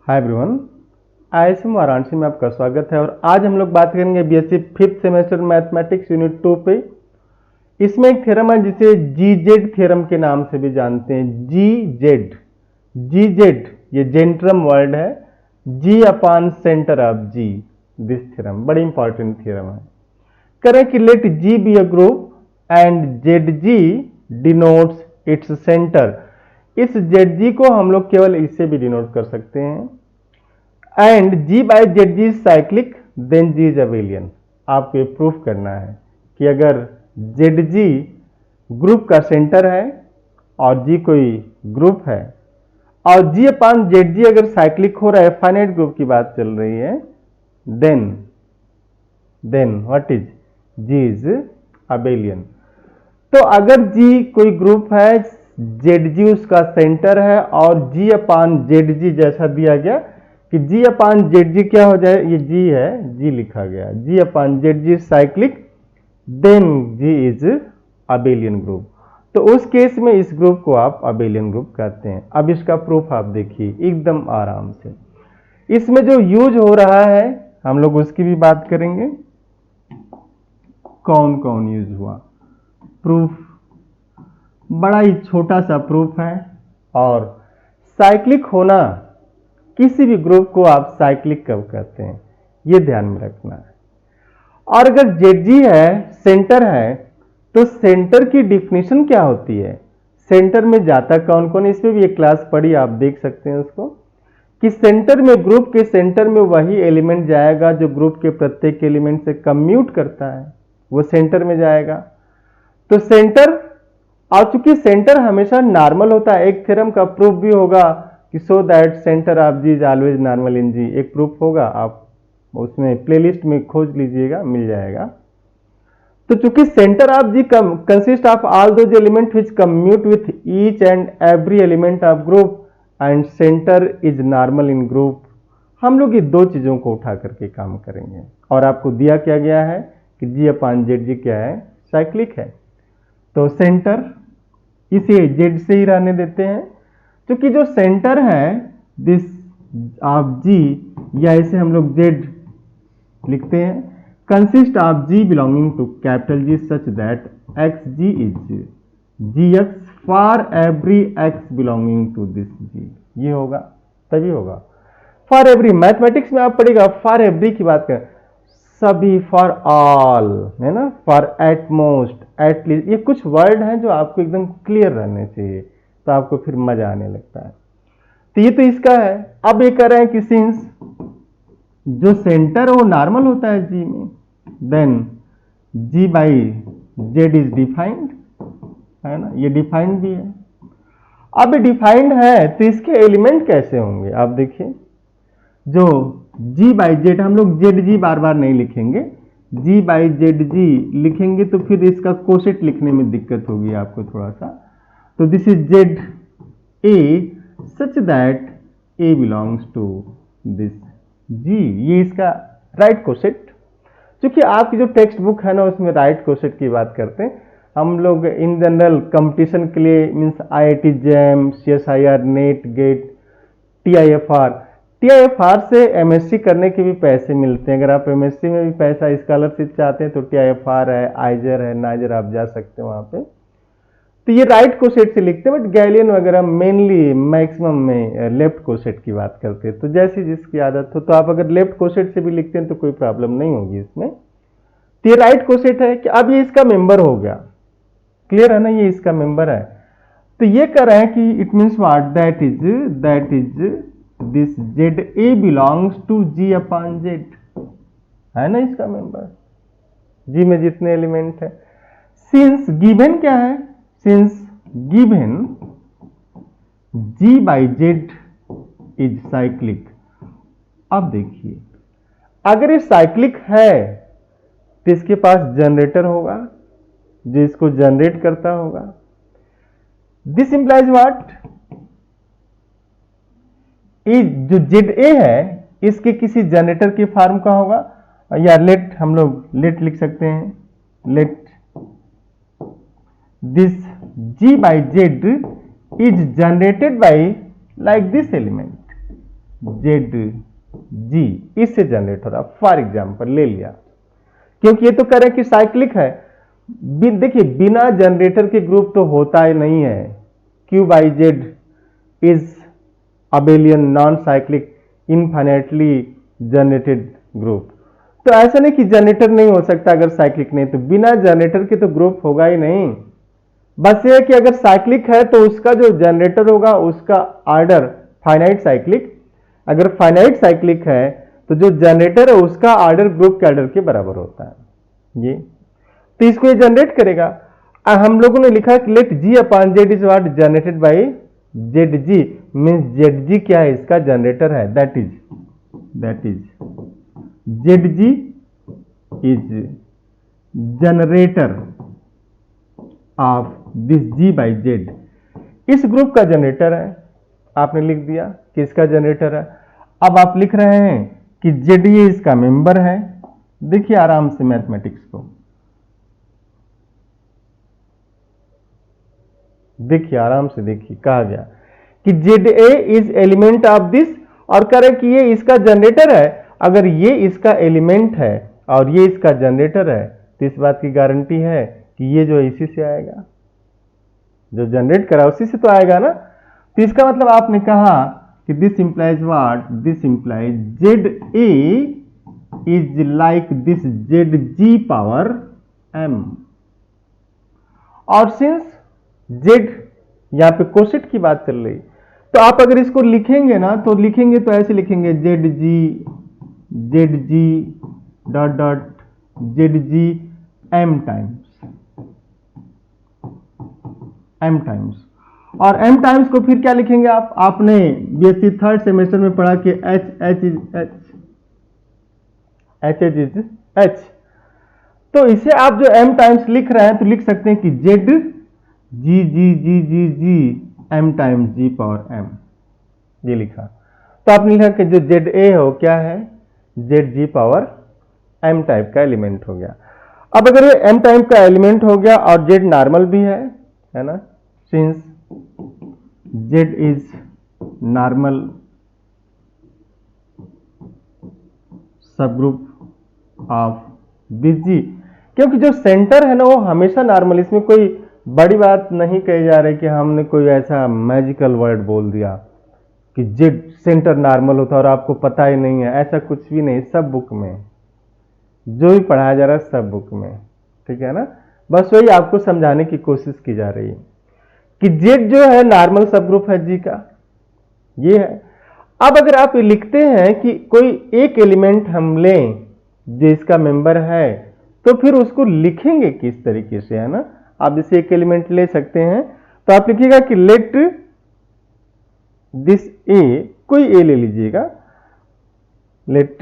Hi everyone, ISM Varanasi में आपका स्वागत है। और आज हम लोग बात करेंगे BSc fifth semester mathematics unit 2 पे। इसमें एक थ्योरम है जिसे जी जेड थ्योरम के नाम से भी जानते हैं। जी जेड ये जेंट्रम वर्ड है। G upon centre of G, this theorem बड़ी इंपॉर्टेंट थ्योरम है। करें कि let G be a group and Z G denotes its centre. इस जेड जी को हम लोग केवल इससे भी डिनोट कर सकते हैं। And G by Z G cyclic then G is abelian. आपको ये प्रूफ करना है कि अगर जेड जी ग्रुप का सेंटर है और जी कोई ग्रुप है और जी अपान जेड जी अगर साइक्लिक हो रहा है, फाइनाइट ग्रुप की बात चल रही है, then what is G is abelian. तो अगर जी कोई ग्रुप है, जेड जी उसका सेंटर है और जी अपान जेड जी जैसा दिया गया कि जी अपान जेड जी क्या हो जाए, ये जी है, जी लिखा गया, G upon Z G cyclic then G is abelian group. तो उस केस में इस ग्रुप को आप अबेलियन ग्रुप कहते हैं। अब इसका प्रूफ आप देखिए एकदम आराम से। इसमें जो यूज हो रहा है हम लोग उसकी भी बात करेंगे, कौन कौन यूज हुआ। प्रूफ बड़ा ही छोटा सा प्रूफ है। और साइक्लिक होना, किसी भी ग्रुप को आप साइक्लिक कब कहते हैं ये ध्यान में रखना है। और अगर जेड जी है, सेंटर है, तो सेंटर की डिफिनेशन क्या होती है, सेंटर में जाता कौन कौन, इसमें भी एक क्लास पढ़ी, आप देख सकते हैं उसको, कि सेंटर में, ग्रुप के सेंटर में वही एलिमेंट जाएगा जो ग्रुप के प्रत्येक एलिमेंट से कम्यूट करता है, वो सेंटर में जाएगा। तो सेंटर, और चूंकि सेंटर हमेशा नॉर्मल होता है, एक थ्योरम का प्रूफ भी होगा कि so that centre of G is always normal in G, एक प्रूफ होगा, आप उसमें प्लेलिस्ट में खोज लीजिएगा, मिल जाएगा। तो चूंकि centre of G consist of all those element which commute with each and every element of group and centre is normal in group, हम लोग ये दो चीजों को उठा करके काम करेंगे। और आपको दिया क्या गया है कि जी अपान जेड जी क्या है, साइक्लिक है। तो सेंटर इसे जेड से ही रहने देते हैं, क्योंकि जो सेंटर है दिस ऑफ जी, या इसे हम लोग जेड लिखते हैं, consist of G belonging to capital G such that X G is G X for every X belonging to this G. ये होगा तभी होगा। फॉर एवरी, मैथमेटिक्स में आप पढ़ेगा फॉर एवरी की बात करें, सभी, फॉर ऑल है ना, फॉर एटमोस्ट, एटलीस्ट, ये कुछ वर्ड हैं जो आपको एकदम क्लियर रहने चाहिए, तो आपको फिर मजा आने लगता है। तो ये तो इसका है। अब ये कह रहे हैं कि सिंस जो सेंटर वो नॉर्मल होता है जी में, then G by Z is defined, है ना, ये डिफाइंड भी है। अब डिफाइंड है तो इसके एलिमेंट कैसे होंगे, आप देखिए। जो जी बाई जेड, हम लोग जेड जी बार बार नहीं लिखेंगे, जी बाई जेड जी लिखेंगे तो फिर इसका कोसेट लिखने में दिक्कत होगी आपको थोड़ा सा। तो this is Z A such that A belongs to this G, ये इसका राइट कोसेट। क्योंकि आपकी जो टेक्स्ट बुक है ना उसमें राइट कोसेट की बात करते हैं। हम लोग इन जनरल कंपटीशन के लिए means IIT JAM, CSIR, NET, GATE, TIFR से एमएससी करने के भी पैसे मिलते हैं। अगर आप एमएससी में भी पैसा स्कॉलरशिप चाहते हैं तो टीआईएफआर है, आइजर है, नाइजर, आप जा सकते हैं वहां पे। तो ये राइट कोसेट से लिखते हैं, बट गैलियन वगैरह मेनली मैक्सिमम में लेफ्ट कोसेट की बात करते हैं। तो जैसी जिसकी आदत हो, तो आप अगर लेफ्ट कोसेट से भी लिखते हैं तो कोई प्रॉब्लम नहीं होगी इसमें। तो ये राइट कोसेट है कि अब ये इसका मेंबर हो गया, क्लियर है ना, ये इसका मेंबर है। तो ये कह रहे हैं कि it means what, that is this Z a belongs to G upon Z, है ना इसका मेंबर, जी में जितने एलिमेंट है। सिंस गिवन क्या है, since given G by Z is cyclic. अब देखिए, अगर ये साइक्लिक है तो इसके पास जनरेटर होगा जो इसको जनरेट करता होगा। दिस इंप्लाइज व्हाट, जो जेड ए है इसके किसी जनरेटर की फॉर्म का होगा, या लेट, हम लोग लेट लिख सकते हैं, let this g by z is generated by like this element, Z G इससे जनरेट हो रहा। फॉर एग्जाम्पल ले लिया, क्योंकि ये तो कह रहे हैं कि साइक्लिक है। देखिए बिना जनरेटर के ग्रुप तो होता ही नहीं है। Q by Z is abelian non cyclic infinitely generated group. तो ऐसा नहीं कि जनरेटर नहीं हो सकता अगर साइक्लिक नहीं, तो बिना जनरेटर के तो ग्रुप होगा ही नहीं। बस ये है कि अगर साइक्लिक है तो उसका जो जनरेटर होगा उसका ऑर्डर फाइनाइट साइक्लिक, अगर फाइनाइट साइक्लिक है तो जो जनरेटर है उसका ऑर्डर ग्रुप के ऑर्डर के बराबर होता है ये। तो इसको ये जनरेट करेगा। हम लोगों ने लिखा कि let G upon Z is what generated by Z G, means Z G क्या है, इसका जनरेटर है। That is Z G is generator of this G by Z, इस ग्रुप का जनरेटर है। आपने लिख दिया कि इसका जनरेटर है। अब आप लिख रहे हैं कि जेड ये इसका मेंबर है। देखिए आराम से मैथमेटिक्स को देखिए, आराम से देखिए, कहा गया कि Z a is element of this, और कह रहे कि ये इसका जनरेटर है। अगर ये इसका एलिमेंट है और ये इसका जनरेटर है तो इस बात की गारंटी है कि ये जो इसी से आएगा, जो जनरेट करा उसी से तो आएगा ना। तो इसका मतलब आपने कहा कि this implies what, this implies Z a is like this Z ji power M. और सिंस जेड यहां पे कोसेट की बात चल रही, तो आप अगर इसको लिखेंगे ना तो लिखेंगे तो ऐसे लिखेंगे Z G dot dot Z G M times. और एम टाइम्स को फिर क्या लिखेंगे आप, आपने बीएससी थर्ड सेमेस्टर में पढ़ा कि एच। तो इसे आप जो एम टाइम्स लिख रहे हैं तो लिख सकते हैं कि जेड जी एम टाइम्स जी पावर एम, ये लिखा। तो आपने लिखा कि जो जेड ए हो क्या है, जेड जी पावर एम टाइप का एलिमेंट हो गया। अब अगर ये एम टाइप का एलिमेंट हो गया और जेड नॉर्मल भी है ना, सिंस जेड इज नॉर्मल सब ग्रुप ऑफ दिस जी, क्योंकि जो सेंटर है ना वो हमेशा नॉर्मल, इसमें कोई बड़ी बात नहीं कही जा रही कि हमने कोई ऐसा मैजिकल वर्ड बोल दिया कि जेड सेंटर नॉर्मल होता और आपको पता ही नहीं है, ऐसा कुछ भी नहीं। सब बुक में जो भी पढ़ाया जा रहा है सब बुक में, ठीक है ना। बस वही आपको समझाने की कोशिश की जा रही है कि जेड जो है नॉर्मल सब ग्रुप है जी का, ये है। अब अगर आप लिखते हैं कि कोई एक एलिमेंट हम लें जो इसका मेंबर है, तो फिर उसको लिखेंगे किस तरीके से, है ना। आप जैसे एक एलिमेंट ले सकते हैं तो आप लिखिएगा कि लेट दिस ए, कोई ए ले लीजिएगा, let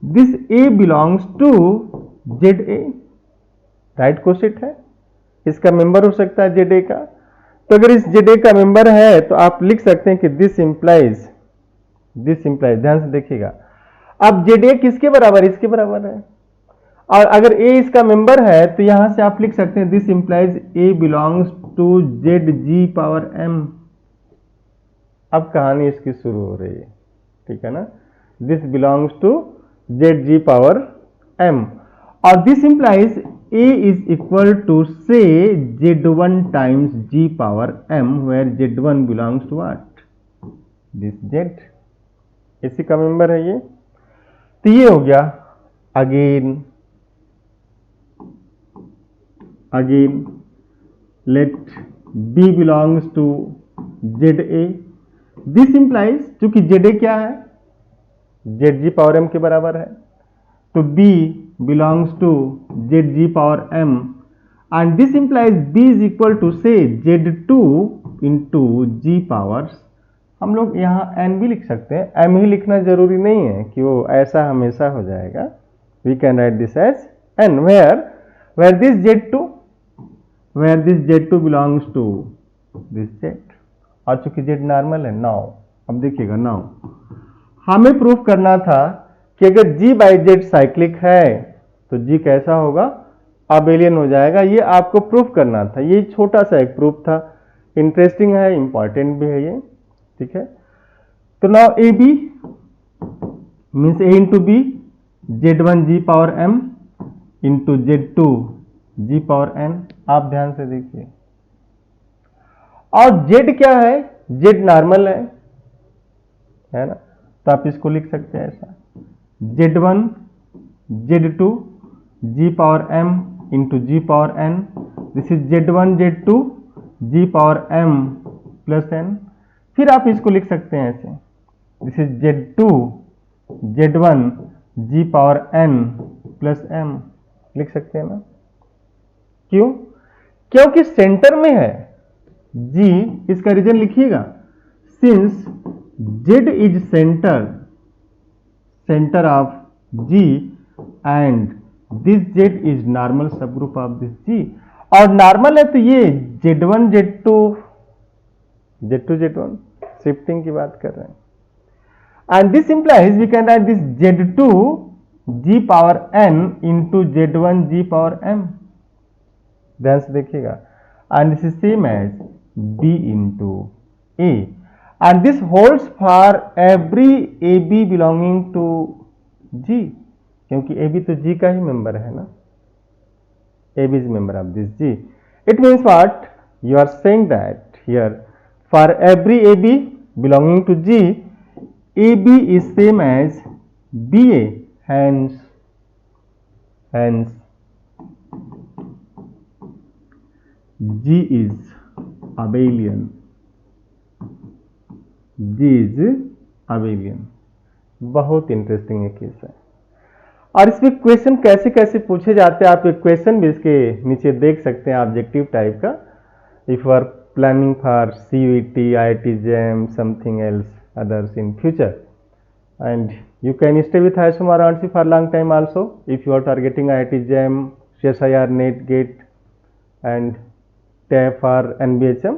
this a belongs to Z a, right coset है, इसका मेंबर हो सकता है जेड ए का। तो अगर इस जेड ए का मेंबर है तो आप लिख सकते हैं कि दिस इंप्लाइज, ध्यान से देखिएगा। अब जेड ए किसके बराबर, इसके बराबर है। और अगर ए इसका मेंबर है तो यहां से आप लिख सकते हैं this implies a belongs to Z ji power m. अब कहानी इसकी शुरू हो रही है, ठीक है ना। This belongs to Z ji power M, और this implies A is equal to से z1 times g power m, where z1 belongs to what, this z, इसी का मेंबर है ये। तो ये हो गया। Again let b belongs to Z a, this implies, चूंकि जेड ए क्या है, जेड जी पावर m के बराबर है, तो b belongs to zg power m, and this implies b is equal to say z2 into g powers। हम लोग यहाँ n भी लिख सकते हैं, m ही लिखना जरूरी नहीं है कि वो ऐसा हमेशा हो जाएगा। we can write this as n, where this z2 belongs to this z, और चूंकि z नॉर्मल है। नाउ अब देखिएगा, नाउ हमें प्रूफ करना था कि अगर g बाई जेड साइक्लिक है तो g कैसा होगा, अबेलियन हो जाएगा। ये आपको प्रूफ करना था, ये छोटा सा एक प्रूफ था, इंटरेस्टिंग है, इंपॉर्टेंट भी है ये। ठीक है। तो now a b means a into b, Z1 g power m into Z2 g power n। आप ध्यान से देखिए, और Z क्या है, Z नॉर्मल है ना, तो आप इसको लिख सकते हैं ऐसा, Z1 Z2 g power m into g power n, this is Z1 Z2 g power m plus n। फिर आप इसको लिख सकते हैं ऐसे, this is Z2 Z1 g power n plus m, लिख सकते हैं ना। क्यों? क्योंकि सेंटर में है G, इसका रीजन लिखिएगा, since Z is centre of G and this Z is normal सब ग्रुप ऑफ दिस G, और नॉर्मल है तो ये Z1 Z1 शिफ्टिंग की बात कर रहे हैं, and this implies we can write this Z2 G power n into Z1 G power m। ध्यान से देखिएगा, and this is same as B into A, and this holds for every AB belonging to G, क्योंकि AB तो G का ही member है ना, AB is member of this G। It means what? You are saying that here for every AB belonging to G, AB is same as BA, hence G is abelian, G is abelian। बहुत interesting है case है, और इसमें question कैसे कैसे पूछे जाते हैं, आप एक क्वेश्चन भी इसके नीचे देख सकते हैं ऑब्जेक्टिव टाइप का, if you are planning for CUET, IIT JAM, something else others in future, and you can stay with ISM Varanasi for long time also if you are targeting IIT JAM, CSIR, NET, GATE and TAFE और NBHM।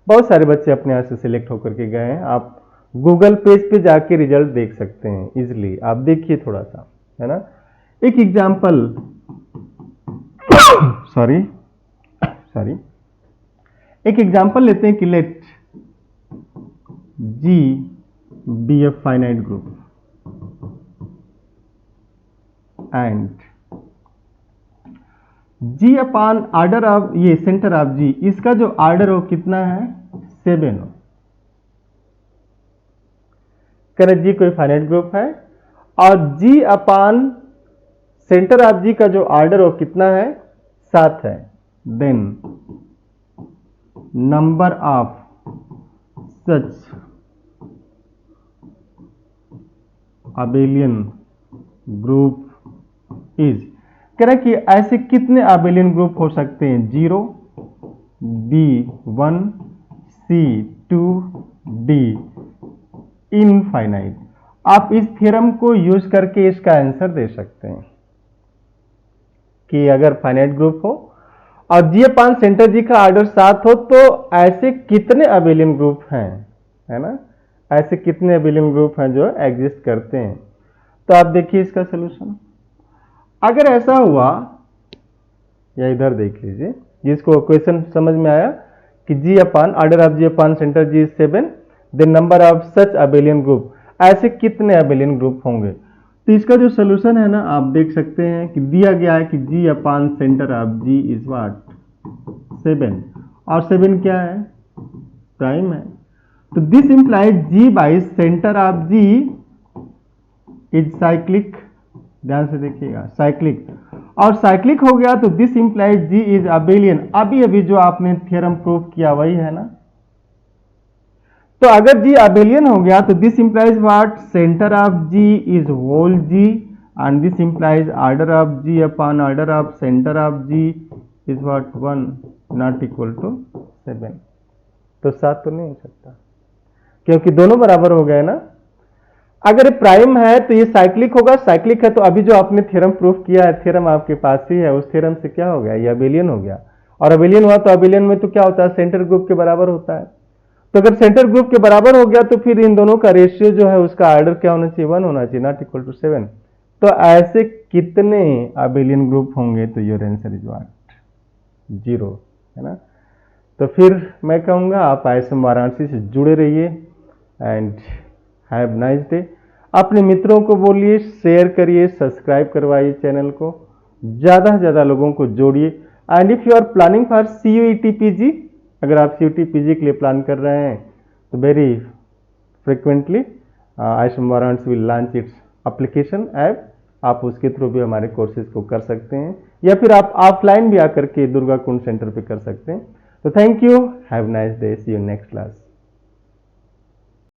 बहुत सारे बच्चे अपने यहाँ से select होकर के गए हैं, आप गूगल पेज पे जाके रिजल्ट देख सकते हैं इजिली, आप देखिए थोड़ा सा, है ना। एक एग्जाम्पल सॉरी एक एग्जाम्पल लेते हैं कि let G be a finite group and G upon order of ये सेंटर ऑफ G, इसका जो ऑर्डर हो कितना है 7 हो। करें G कोई फाइनाइट ग्रुप है और G upon centre of G का जो ऑर्डर हो कितना है 7 है, then number of such abelian group is, कह रहा कि ऐसे कितने abelian ग्रुप हो सकते हैं, 0, B1, C2, D, इनफाइनाइट। आप इस थ्योरम को यूज करके इसका आंसर दे सकते हैं कि अगर फाइनाइट ग्रुप हो और G अपान सेंटर G का ऑर्डर 7 हो तो ऐसे कितने abelian ग्रुप हैं, है ना, ऐसे कितने abelian ग्रुप हैं जो एग्जिस्ट करते हैं। तो आप देखिए इसका सलूशन, अगर ऐसा हुआ, या इधर देख लीजिए, जिसको क्वेश्चन समझ में आया कि G upon order of G upon centre G is 7, then number of such abelian group, ऐसे कितने abelian ग्रुप होंगे। तो इसका जो सोल्यूशन है ना, आप देख सकते हैं कि दिया गया है कि G upon centre of G is what 7, और 7 क्या है, प्राइम है। तो this implies G by centre of G is cyclic, ध्यान से देखिएगा साइक्लिक, और साइक्लिक हो गया तो this implies G is abelian. अभी जो आपने थ्योरम प्रूफ किया वही है ना, तो अगर G अबेलियन हो गया तो this implies what, centre of G is whole G and this implies order of G upon order of centre of G is what 1 not equal to 7। तो 7 तो नहीं हो सकता क्योंकि दोनों बराबर हो गए ना। अगर प्राइम है तो ये साइक्लिक होगा, साइक्लिक है तो अभी जो आपने थ्योरम प्रूफ किया है, थ्योरम आपके पास ही है, उस थ्योरम से क्या हो गया, ये अबेलियन हो गया। और अबेलियन हुआ तो अबेलियन में तो क्या होता है, सेंटर ग्रुप के बराबर होता है। तो अगर सेंटर ग्रुप के बराबर हो गया तो फिर इन दोनों का रेशियो जो है उसका ऑर्डर क्या होना चाहिए, 1 होना चाहिए, नॉट इक्वल टू 7। तो ऐसे कितने अबेलियन ग्रुप होंगे, तो योर आंसर इज व्हाट 0, है ना। तो फिर मैं कहूंगा आप ISM वाराणसी से जुड़े रहिए एंड हैव नाइस डे। अपने मित्रों को बोलिए, शेयर करिए, सब्सक्राइब करवाइए चैनल को, ज़्यादा से ज़्यादा लोगों को जोड़िए। And if you are planning for CUET PG, अगर आप CUET PG के लिए प्लान कर रहे हैं तो very frequently IISER Varanasi will launch its application app. आप उसके थ्रू भी हमारे कोर्सेज को कर सकते हैं, या फिर आप ऑफलाइन भी आकर के दुर्गा कुंड सेंटर पे कर सकते हैं। तो thank you, have nice day, see you next class.